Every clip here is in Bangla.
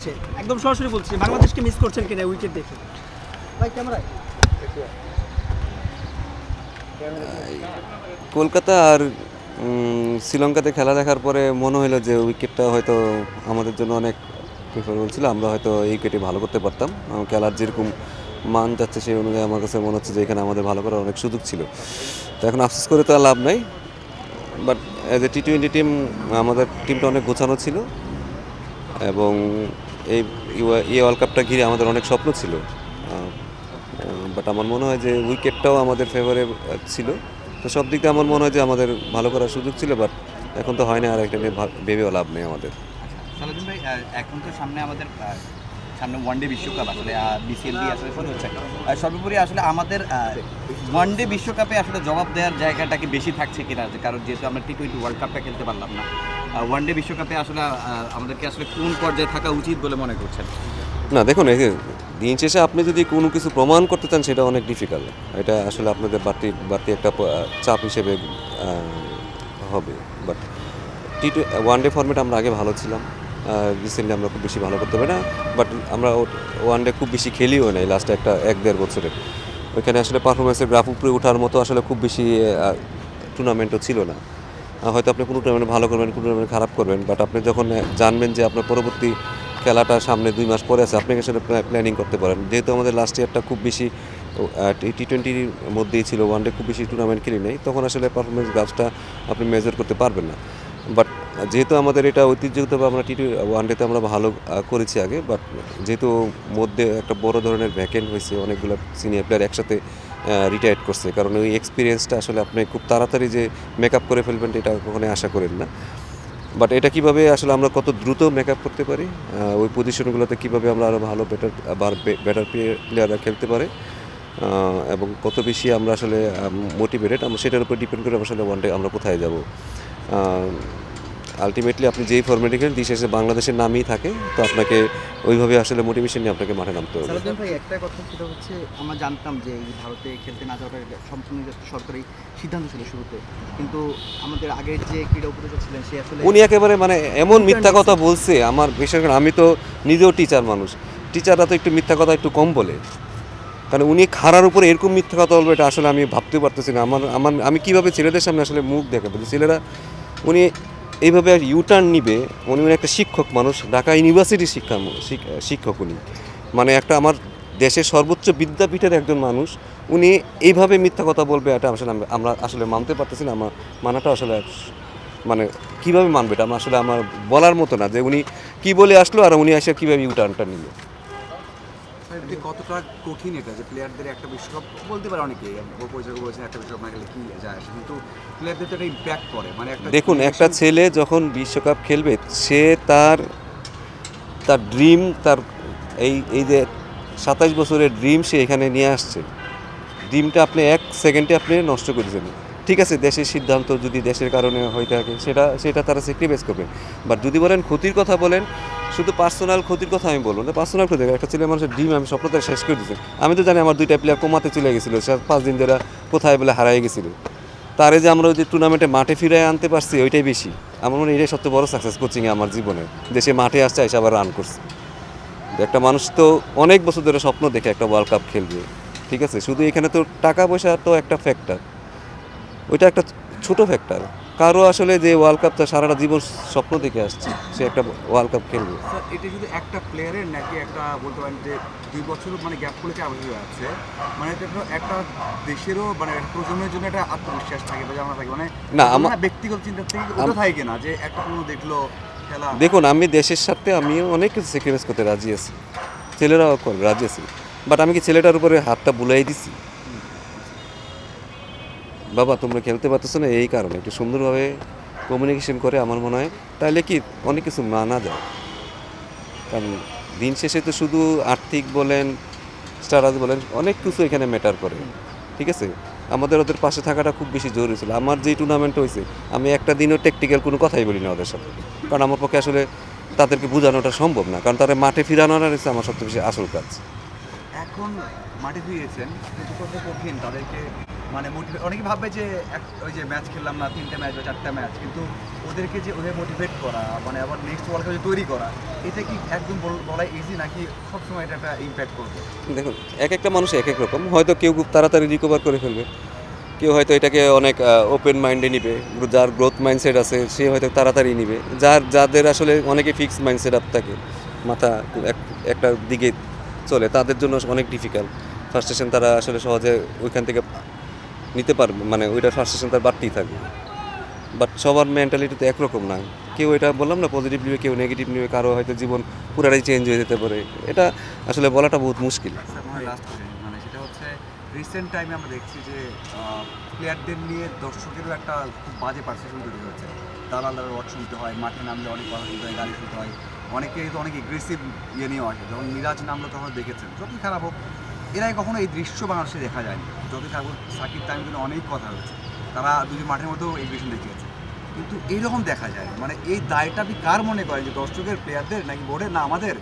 করছে? একদম সরাসরি বলছি, বাংলাদেশকে মিস করছেন কিনা উইকেট দেখে? ভাই ক্যামেরায়। কলকাতা আর শ্রীলঙ্কাতে খেলা দেখার পরে মনে হলো যে উইকেটটা হয়তো আমাদের জন্য অনেক প্রিফারেবল ছিল, আমরা হয়তো এই উইকেটে ভালো করতে পারতাম। খেলার যেরকম মান যাচ্ছে সেই অনুযায়ী আমার কাছে মনে হচ্ছে যে এখানে আমাদের ভালো করার অনেক সুযোগ ছিল। তো এখন আফসোস করে তো আর লাভ নাই, বাট অ্যাজ এ টি-20 টিম আমাদের টিমটা অনেক গোছানো ছিল এবং এই ওয়ার্ল্ড কাপটা ঘিরে আমাদের অনেক স্বপ্ন ছিল। বাট আমার মনে হয় যে উইকেটটাও আমাদের ফেভারে ছিল। তো সব দিক দিয়ে আমার মনে হয় যে আমাদের ভালো করার সুযোগ ছিল, বাট এখন তো হয় না, আর একটা নিয়ে ভেবেও লাভ নেই আমাদের। সালাউদ্দিন ভাই, এখন তো সামনে আমাদের সামনে ওয়ানডে বিশ্বকাপ আসলে বিসিএল দিয়ে আসলে শুরু হচ্ছে। সর্বোপরি আসলে আমাদের ওয়ানডে বিশ্বকাপে আসলে জবাব দেওয়ার জায়গাটা কি বেশি থাকছে কিনা, কারণ যেহেতু আমরা টি-20 ওয়ার্ল্ড কাপটা খেলতে পারলাম না, ওয়ানডে বিশ্বকাপে আসলে আমাদেরকে আসলে কোন পর্যায়ে থাকা উচিত বলে মনে করছেন? না দেখুন, এই যে দিন শেষে আপনি যদি কোনো কিছু প্রমাণ করতে চান সেটা অনেক ডিফিকাল্ট। এটা আসলে আপনাদের বাড়তি বাড়তি একটা চাপ হিসেবে হবে। বাট ওয়ানডে ফর্মেট আমরা আগে ভালো ছিলাম, রিসেন্টলি আমরা খুব বেশি ভালো করতে পারি না। বাট আমরা ওয়ানডে খুব বেশি খেলিও নাই লাস্টে একটা 1-1.5 বছরে। ওইখানে আসলে পারফরমেন্সের গ্রাফ উপরে ওঠার মতো আসলে খুব বেশি টুর্নামেন্টও ছিল না। হয়তো আপনি কোনো টুর্নামেন্ট ভালো করবেন, কোনো টুর্নামেন্ট খারাপ করবেন, বাট আপনি যখন জানবেন যে আপনার পরবর্তী খেলাটা সামনে 2 মাস পরে আছে, আপনি আসলে প্ল্যানিং করতে পারেন। যেহেতু আমাদের লাস্ট ইয়ারটা খুব বেশি টি-20-র মধ্যেই ছিল, ওয়ানডে খুব বেশি টুর্নামেন্ট খেলি নেই, তখন আসলে পারফরমেন্স গ্রাফটা আপনি মেজার করতে পারবেন না। বাট যেহেতু আমাদের এটা ঐতিহ্যগতভাবে আমরা ওয়ানডেতে আমরা ভালো করেছি আগে, বাট যেহেতু মধ্যে একটা বড় ধরনের ভ্যাকেন্ট হয়েছে, অনেকগুলো সিনিয়র প্লেয়ার একসাথে রিটায়ার্ড করছে, কারণ ওই এক্সপিরিয়েন্সটা আসলে আপনি খুব তাড়াতাড়ি যে মেকআপ করে ফেলবেন এটা কখনোই আশা করেন না। বাট এটা কীভাবে আসলে আমরা কত দ্রুত মেকআপ করতে পারি, ওই পজিশনগুলোতে কীভাবে আমরা আরও ভালো বেটার প্লেয়াররা খেলতে পারে, এবং কত বেশি আমরা আসলে মোটিভেটেড, আমরা সেটার উপর ডিপেন্ড করে আসলে ওয়ানডে আমরা কোথায় যাব। আলটিমেটলি আপনি যেই ফর্মেটে খেলেন দিন শেষে বাংলাদেশের নামই থাকে, তো আপনাকে ওইভাবে আসলে মোটিভেশন নিয়ে আপনাকে মাঠে নামতে হবে। সালাউদ্দিন ভাই, একটা কথা সেটা হচ্ছে, আমরা জানতাম যে এই ভারতে খেলতে না যাওয়াটা এটা সম্পূর্ণ একটা সরকারি সিদ্ধান্ত ছিল শুরুতে, কিন্তু আমাদের আগের যে ক্রীড়া উপদেষ্টা ছিলেন সে আসলে উনি একেবারে মানে এমন মিথ্যা কথা বলছে, আমার বিশেষ করে আমি তো নিজেও টিচার মানুষ, টিচাররা তো একটু মিথ্যা কথা একটু কম বলে, কারণ উনি খাড়ার উপরে এরকম মিথ্যা কথা বলবে এটা আসলে আমি ভাবতেও পারতেছি না। আমি কীভাবে ছেলেদের সামনে আসলে মুখ দেখাবো যে ছেলেরা উনি এইভাবে ইউটার্ন নিবে। উনি একটা শিক্ষক মানুষ, ঢাকা ইউনিভার্সিটির শিক্ষক উনি, মানে একটা আমার দেশের সর্বোচ্চ বিদ্যাপীঠের একজন মানুষ, উনি এইভাবে মিথ্যা কথা বলবে এটা আসলে আমরা আসলে মানতে পারতেছি না। আমার মানাটা আসলে মানে কীভাবে মানবে এটা আসলে আমার বলার মতো না, যে উনি কী বলে আসলো আর উনি এসে কীভাবে ইউটার্নটা নিল। কতটা কঠিন এটা যে প্লেয়ারদের একটা বিশ্বকাপ বলতে পারে অনেকে পরিচালক বলছেন একটা বিশ্বকাপ না খেলে কি যায় আসে, কিন্তু প্লেয়ারদের তো এটা ইম্প্যাক্ট করে, মানে একটা দেখুন, একটা ছেলে যখন বিশ্বকাপ খেলবে সে তার তার ড্রিম, তার এই যে 27 বছরের ড্রিম সে এখানে নিয়ে আসছে, ড্রিমটা আপনি 1 সেকেন্ডে আপনি নষ্ট করে দেবেন। ঠিক আছে, দেশের সিদ্ধান্ত যদি দেশের কারণে হয়ে থাকে সেটা তারা স্যাক্রিফাইস করবে। বাট যদি বলেন ক্ষতির কথা বলেন, শুধু পার্সোনাল ক্ষতির কথা আমি বলবো না, পার্সোনাল ক্ষতি একটা ছেলে মানুষের ড্রিম আমি স্বপ্নটা শেষ করে দিচ্ছি। আমি তো জানি আমার 2টা প্লেয়ার কোমাতে চলে গেছিলো, সে 5 দিন ধরে কোথায় বলে হারাই গেছিলো, তারে যে আমরা ওই যে টুর্নামেন্টে মাঠে ফিরে আনতে পারছি ওইটাই বেশি। আমার মনে হয় এটাই সবচেয়ে বড় সাকসেস কোচিংয়ে আমার জীবনে, দেশে মাঠে আসছে এসে আবার রান করছে। একটা মানুষ তো অনেক বছর ধরে স্বপ্ন দেখে একটা ওয়ার্ল্ড কাপ খেলবে, ঠিক আছে, শুধু এখানে তো টাকা পয়সা তো একটা ফ্যাক্টর, ওইটা একটা ছোট ফ্যাক্টর। কারো আসলে যে ওয়ার্ল্ড কাপটা সারাটা জীবন স্বপ্ন দেখে আসছে সে একটা ওয়ার্ল্ড কাপ খেলবে। স্যার, এটা শুধু একটা প্লেয়ারের নাকি একটা বলতে পারেন যে 2 বছর মানে গ্যাপ পড়েছে আবার হয়ে আছে, মানে এটা একটা দেশেরও মানে প্রজন্মের জন্য একটা আত্মবিশ্বাস থাকে বা জানা থাকে, মানে না আমার ব্যক্তিগত চিন্তা থেকে ওটা থাকে কিনা যে একটা কোনো দেখলো খেলা। দেখুন, আমি দেশের সাথে আমিও অনেক কিছু স্যাক্রিফাইস করতে রাজি আছি, ছেলেরাও করবে রাজি আছি, বাট আমি কি ছেলেটার উপরে হাতটা বুলাই দিছি, বাবা তোমরা খেলতে পারতেছো না এই কারণে একটু সুন্দরভাবে কমিউনিকেশন করে আমার মনে হয় তাহলে কি অনেক কিছু মানা যায়। কারণ দিন শেষে তো শুধু আর্থিক বলেন, স্ট্যাটাস বলেন, অনেক কিছু এখানে ম্যাটার করে, ঠিক আছে। আমাদের ওদের পাশে থাকাটা খুব বেশি জরুরি ছিল। আমার যেই টুর্নামেন্ট হয়েছে আমি একটা দিনও টেকনিক্যাল কোনো কথাই বলি না ওদের সাথে, কারণ আমার পক্ষে আসলে তাদেরকে বোঝানোটা সম্ভব না, কারণ তারা মাঠে ফিরানোটা হচ্ছে আমার সবচেয়ে বেশি আসল কাজ। এখন মাঠে ফিরেছেন কিন্তু কত কঠিন তাদেরকে মানে অনেকে ভাববে যে ওই যে ম্যাচ খেললাম না 3টে ম্যাচ বা 4টে ম্যাচ, কিন্তু ওদেরকে যে ওদের মোটিভেট করা মানে আবার নেক্সট ওয়ার্ল্ড কাপে তৈরি করা, এটা কি একদম বলা ইজি নাকি সবসময় এটা একটা ইম্প্যাক্ট করবে? দেখুন, এক একটা মানুষ এক এক রকম, হয়তো কেউ খুব তাড়াতাড়ি রিকভার করে ফেলবে, কেউ হয়তো এটাকে অনেক ওপেন মাইন্ডে নিবে, যার গ্রোথ মাইন্ডসেট আছে সে হয়তো তাড়াতাড়ি নিবে, যাদের আসলে অনেকে ফিক্সড মাইন্ডসেট আপ থাকে, মাথা একটা দিকে চলে, তাদের জন্য অনেক ডিফিকাল্ট। ফার্স্টেশন তারা আসলে সহজে ওইখান থেকে নিতে পারবে, মানে ওইটা ফার্স্টেশন তার বাড়তেই থাকবে। বাট সবার মেন্টালিটি তো একরকম না, কেউ এটা বললাম না পজিটিভ নিবে, কেউ নেগেটিভ নিবে, কারো হয়তো জীবন পুরাটাই চেঞ্জ হয়ে যেতে পারে, এটা আসলে বলাটা বহুত মুশকিল। লাস্ট কোশ্চেন, মানে সেটা হচ্ছে রিসেন্ট টাইমে আমরা দেখছি যে প্লেয়ারদের নিয়ে দর্শকেরও একটা খুব বাজে পারসেপশন তৈরি হয়েছে। দালালরা রড শুনতে হয়, মাঠে নামলে অনেক কথা শুনতে হয়, গালি শুনতে হয়, অনেকে তো অনেক এগ্রেসিভ ইয়ে নিয়েও আসে। যখন মিরাজ নামলো তখন দেখেছেন, যতই খারাপ হোক এর আগে কখনো এই দৃশ্য বাংলাদেশে দেখা যায়নি। যতই খারাপ হোক সাকিব তামিম কিন্তু অনেক কথা হয়েছে, তারা দুজন মাঠের মধ্যেও এগ্রেশন দেখিয়েছে, কিন্তু এইরকম দেখা যায়। মানে এই দায়টা আপনি কার মনে করেন, যে দর্শকের, প্লেয়ারদের, নাকি বোর্ডের, না আমাদের?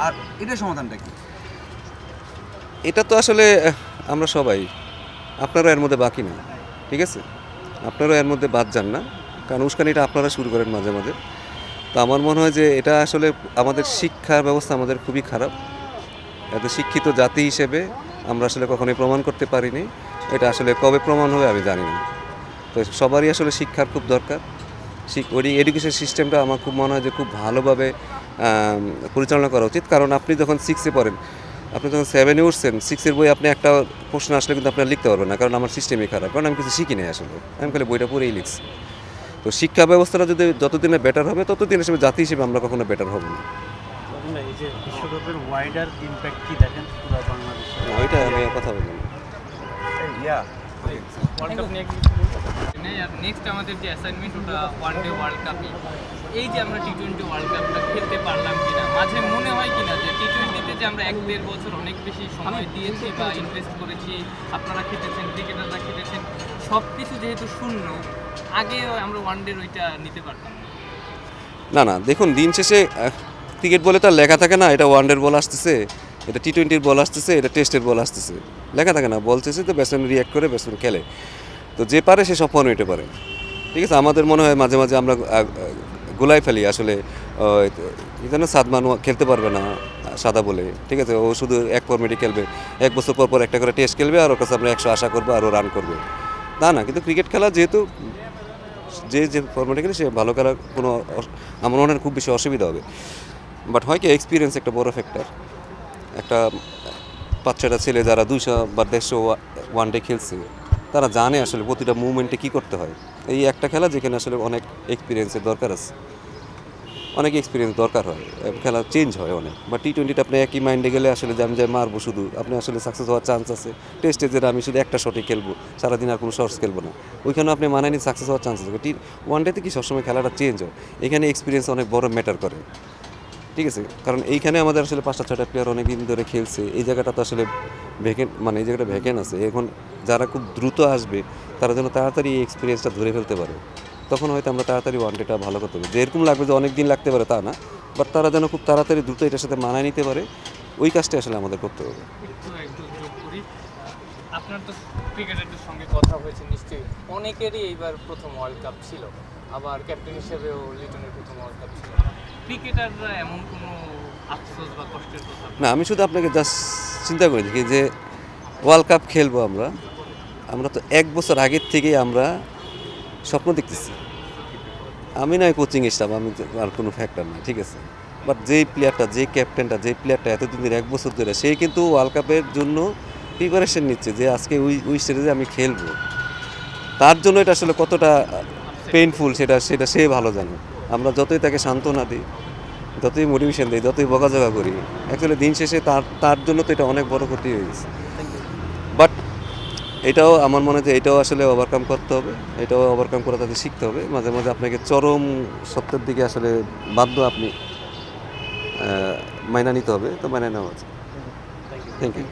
আর এটার সমাধানটা কি? এটা তো আসলে আমরা সবাই, আপনারা এর মধ্যে বাকি না, ঠিক আছে, আপনারা এর মধ্যে বাদ যান না, কারণ উস্কানিটা আপনারা শুরু করেন মাঝে মাঝে। তো আমার মনে হয় যে এটা আসলে আমাদের শিক্ষার ব্যবস্থা আমাদের খুবই খারাপ। এত শিক্ষিত জাতি হিসেবে আমরা আসলে কখনোই প্রমাণ করতে পারিনি, এটা আসলে কবে প্রমাণ হবে আমি জানি না। তো সবারই আসলে শিক্ষার খুব দরকার। ওই এডুকেশন সিস্টেমটা আমার খুব মনে হয় যে খুব ভালোভাবে পরিচালনা করা উচিত। কারণ আপনি যখন 6-এ পড়েন, আপনি যখন 7-এ উঠছেন, 6-এর বই আপনি একটা প্রশ্ন আসলে কিন্তু আপনার লিখতে পারবেন না, কারণ আমার সিস্টেমই খারাপ, কারণ আমি কিছু শিখি নাই আসলে, আমি খালি বইটা পড়েই লিখছি। তো শিক্ষা ব্যবস্থাটা যদি যতদিনে বেটার হবে, ততদিন হিসেবে জাতি হিসেবে আমরা কখনো বেটার হব না। এই যে বিশ্বকাপের ওয়াইডার ইমপ্যাক্ট কি দেখেন পুরো বাংলাদেশে? ওইটা আমি কথা বললাম। ওয়ার্ল্ড কাপ নিয়ে কিছু নেই। আর নেক্সট আমাদের যে অ্যাসাইনমেন্ট ওটা ওয়ার্ল্ড কাপই। এই যে আমরা টি-20 ওয়ার্ল্ড কাপটা খেলতে পারলাম কিনা, মাঝে মনে হয় কিনা যে টি-20তে যে আমরা 1-1.5 বছর অনেক বেশি সময় দিয়েছি বা ইনভেস্ট করেছি, আপনারা খেটেছেন, ক্রিকেটাররা খেটেছেন, সব কিছু যেহেতু শূন্য, আগে আমরা ওয়ানডের ওইটা নিতে পারতাম না। না, দেখুন, দিন শেষে ক্রিকেট বলে তার লেখা থাকে না, এটা ওয়ানডের বল আসতেছে, এটা টি-20-র বল আসতেছে, এটা টেস্টের বল আসতেছে, লেখা থাকে না, বল চেয়েছে তো ব্যাটসম্যান রিয়াক্ট করে, ব্যাটসম্যান খেলে। তো যে পারে সে সব ফর্মে নিতে পারে, ঠিক আছে। আমাদের মনে হয় মাঝে মাঝে আমরা গোলাই ফেলি আসলে, যেন সাদমান খেলতে পারবে না সাদা বলে, ঠিক আছে, ও শুধু এক ফর্মেটে খেলবে, 1 বছর পর পর একটা করে টেস্ট খেলবে, আর ওর কাছে আমরা 100 আশা করবো আর ও রান করবে, না, কিন্তু ক্রিকেট খেলা যেহেতু যে ফর্মেটে খেলে সে ভালো খেলার কোনো আমার মনে হয় খুব বেশি অসুবিধা হবে। বাট হয় কি, এক্সপিরিয়েন্স একটা বড় ফ্যাক্টর। একটা 5-6টা ছেলে যারা 200 বা 150 ওয়ানডে খেলছে, তারা জানে আসলে প্রতিটা মুভমেন্টে কী করতে হয়। এই একটা খেলা যেখানে আসলে অনেক এক্সপিরিয়েন্সের দরকার আছে, অনেক এক্সপিরিয়েন্স দরকার হয়, খেলা চেঞ্জ হয় অনেক। বা টি-20তে আপনি একই মাইন্ডে গেলে আসলে যে আমি যাই মারবো শুধু, আপনি আসলে সাকসেস হওয়ার চান্স আছে। টেস্টে যেটা আমি শুধু একটা শটে খেলবো, সারাদিন আর কোনো শর্টস খেলবো না, ওইখানে আপনি মানায়নি সাকসেস হওয়ার চান্স আছে। ওয়ানডেতে কি সবসময় খেলাটা চেঞ্জ হয়, এখানে এক্সপিরিয়েন্স অনেক বড় ম্যাটার করে, ঠিক আছে। কারণ এইখানে আমাদের আসলে 5-6টা প্লেয়ার অনেক দিন ধরে খেলছে, এই জায়গাটা তো আসলে ভ্যাকেন্ট, মানে এই জায়গাটা ভ্যাকেন্ট আছে। এখন যারা খুব দ্রুত আসবে তারা যেন তাড়াতাড়ি এই এক্সপিরিয়েন্সটা ধরে ফেলতে পারে, তখন হয়তো আমরা তাড়াতাড়ি ওয়ানডেটা ভালো করতে পারি। যে এরকম লাগবে যে অনেক দিন লাগতে পারে তা না, বাট তারা যেন খুব তাড়াতাড়ি দ্রুত এটার সাথে মানায় নিতে পারে, ওই কাজটা আসলে আমাদের করতে হবে। একটু যোগ করি, আপনার তো ক্রিকেটারদের সঙ্গে কথা হয়েছে নিশ্চয়ই, অনেকেরই এইবার প্রথম ওয়ার্ল্ড কাপ ছিল, আবার ক্যাপ্টেন হিসেবেও লিটনের প্রথম ওয়ার্ল্ড কাপ ছিল। ক্রিকেটাররা এমন কোনো আফসোস বা কষ্টের কথা? না, আমি শুধু আপনাকে জাস্ট চিন্তা করে দেখি যে ওয়ার্ল্ড কাপ খেলবো আমরা তো 1 বছর আগের থেকেই আমরা স্বপ্ন দেখতেছি। আমি নয় কোচিং স্টাফ, আমি আর কোনো ফ্যাক্টর না, ঠিক আছে। বাট যেই প্লেয়ারটা, যে ক্যাপ্টেনটা, যে প্লেয়ারটা এতদিন ধরে 1 বছর ধরে, সে কিন্তু ওয়ার্ল্ড কাপের জন্য প্রিপারেশন নিচ্ছে যে আজকে ওই স্টেজে আমি খেলবো, তার জন্য এটা আসলে কতটা পেইনফুল সেটা সে ভালো জানে। আমরা যতই তাকে সান্ত্বনা দিই, যতই মোটিভেশন দিই, যতই বকাঝকা করি, অ্যাকচুয়ালি দিন শেষে তার জন্য তো এটা অনেক বড় ক্ষতি হয়ে গেছে। বাট এটাও আমার মনে হয় যে এটাও আসলে ওভারকাম করতে হবে, এটাও ওভারকাম করে তাদের শিখতে হবে। মাঝে মাঝে আপনাকে চরম সত্যের দিকে আসলে বাধ্য আপনি মাইনা নিতে হবে, তো মাইনা নেওয়া আছে। Thank you.